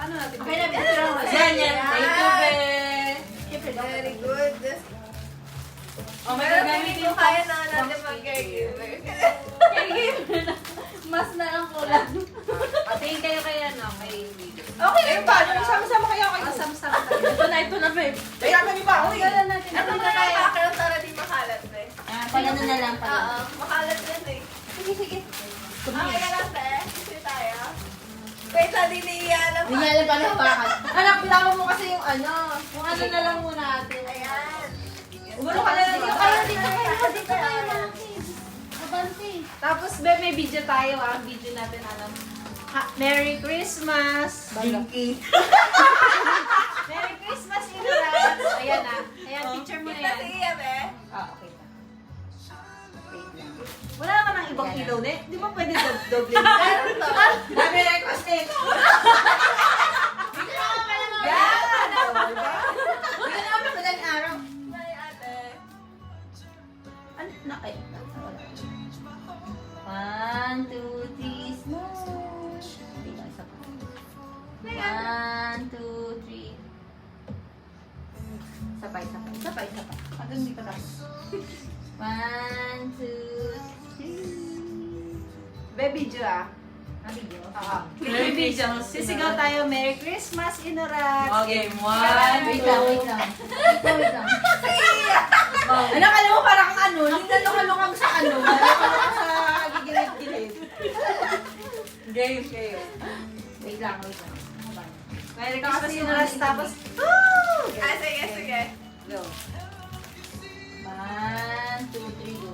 Ano natin? Okay na, picture ako. Yan, yan. Thank you, be. Very good. Oh, may Pero gagamit hindi ko yung kaya na natin mag-caregiver. Caregiver na. Mas na lang kulang. Patingin kayo kay ano, kay video. Okay, eh, paano? Sama-sama kayo kayo. Sama-sama tayo. Ito na, babe. Kaya kami ba? Okay. Gala natin. Ano na kaya background para di makalat eh? Pag ano na lang, pag Oo, makalat yan eh. Sige, sige. Okay ka lang, te. Kasi tayo. Wait, hindi niya alam. Hindi niya alam paano hawakan. Anak, bitawan mo kasi yung ano. Yung ano na lang muna natin. Ayan. Umano ka na lang. Dito kayo, dito kayo. Dito kayo, malaki. Abante. Tapos, be, may video tayo. Ang video natin, alam. Merry Christmas! Jinky. Merry Christmas, Ignorance! Ayan na. Ayan, picture mo na Kita yan. si Ian eh. Ah, okay na. Wait lang. Wala ka nang ibang Ayan. ilaw, ne? Di ba pwede doble? Meron to. Dami request eh. Yan! Hindi na ako madaling araw. May ate. Ano? Na, ay. Wala. 1, 2, 3, smooth. Wait lang, isa pa. 1, 2, 3. Sabay, sabay. Sabay, sabay. Hanggang hindi pa tapos. 1, 2, 3. Be, video ah. Ah, video? Oo. Merry video. Sisigaw tayo, Merry Christmas, Ignorance! Okay, Wait one, lang, wait lang. Wait lang, wait lang. Ano, kala mo parang ano, hindi nalungalungang sa ano, nalungalungang sa gigilid-gilid. game, game. Wait lang, wait lang. Ano ba? Merry Christmas, Ignorance. Tapos, Ah, sige, sige. go. 1, 2, 3, go.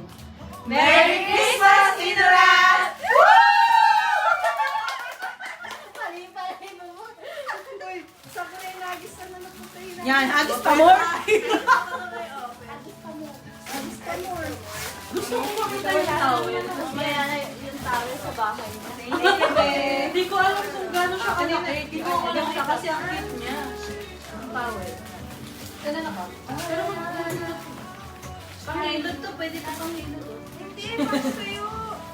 Merry Christmas, Ignorance! Mali pa rin mo. Sa kulay nagis na naputay na. Yan, agis pa more. Agis pa mo. Gusto ko makita yung towel. Mamaya na yung towel sa bahay mo. Hindi ko alam kung gano'n siya kalaki. Hindi ko alam siya kasi ang cute niya. Ang towel. Ganun ako. Pero Panghilod to, pwede pa panghilod to. Hindi, pang-tuyo.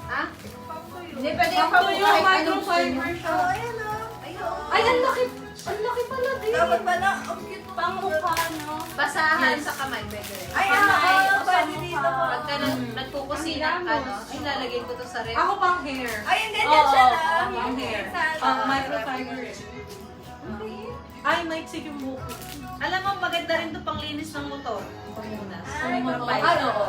Ha? Pang-tuyo. Hindi, pwede yung Pang tuyo, kahit anong gusto microfiber nyo. siya. Oh, ayan o. Ayun. Ay, ang laki. Ang laki pala din. Dapat pala, ang cute mo. Pangmukha, no? Basahan Yes. sa kamay, pwede rin. Ay, Kamay, oo, pwede sa dito mukha. po. Pagka nagkukusina, ano, ay lalagay ko to sa ref. Ako pang hair. Ay, yung ganyan siya Oo, na. pang hair. Microfiber. Ay, maitsik yung buko. Alam mo, maganda rin to panglinis ng motor. Pangmunas. Ay, Microfiber. Ay, oo.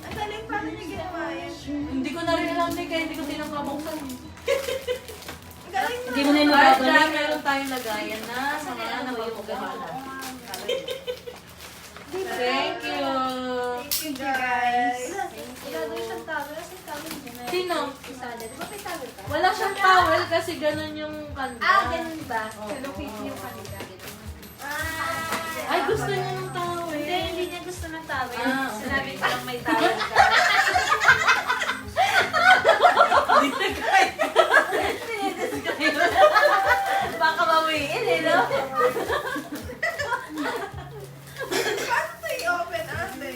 Ang galing, paano niya ginawa yan? Hindi ko na rin alam din kaya hindi ko tinakabuksan. Ang galing na. Hindi mo na yung Dahil mababalik. dyan, meron tayong lagayan na mga nababagana. Thank you. Thank you, guys. Gagawin siyang towel. Kasi towel mo na. Sino? Isada. Di ba may towel ka? Wala siyang towel kasi ganun yung kanda. Ah, ganun ba? Oo. Salupit niyo kanila. Ay, gusto niya ng towel. Hindi, hindi niya gusto ng towel. Ah, okay. Sinabi ko lang may towel ka. Baka mawiin eh, no? Paano ito i-open, ate?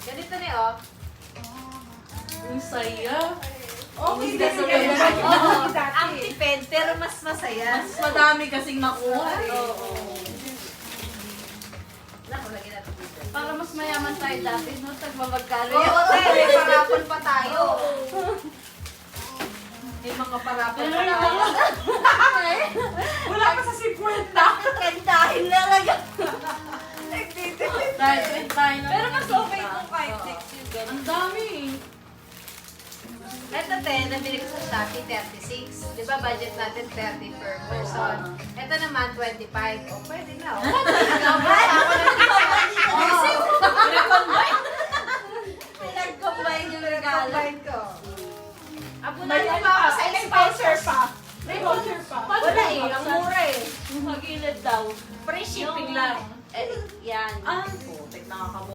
Ganito na oh. Ang saya. Okay, Hindi kasi ganyan. ganyan. Oo, ang tipid, pero mas masaya. Mas madami kasing nakuha eh. Oo. Naku, lagyan natin dito. Para mas mayaman tayo dati, no? Tagmamagkalo. Oo, tayo, may parapon pa tayo. May mga parapon Pero pa na tayo. Wala pa sa 50. Kantahin na lang. Nagtitipid. Dahil print tayo ng Pero mas mga okay kita. kung kahit Oo. 6 yung ganun. Ang dami eh. Ito, te, nabili ko sa Shopee, 36. Di ba, budget natin 30 per person. Ito naman, 25. O, pwede na. O, Pinag-combine yung regalo. Combine ko. Abo na May yung pa, mga sa may voucher pa. May voucher pa. Wala eh, ang mura eh. Magilid daw. Free shipping lang. Eh, yan. Ah, putik nakakabuo.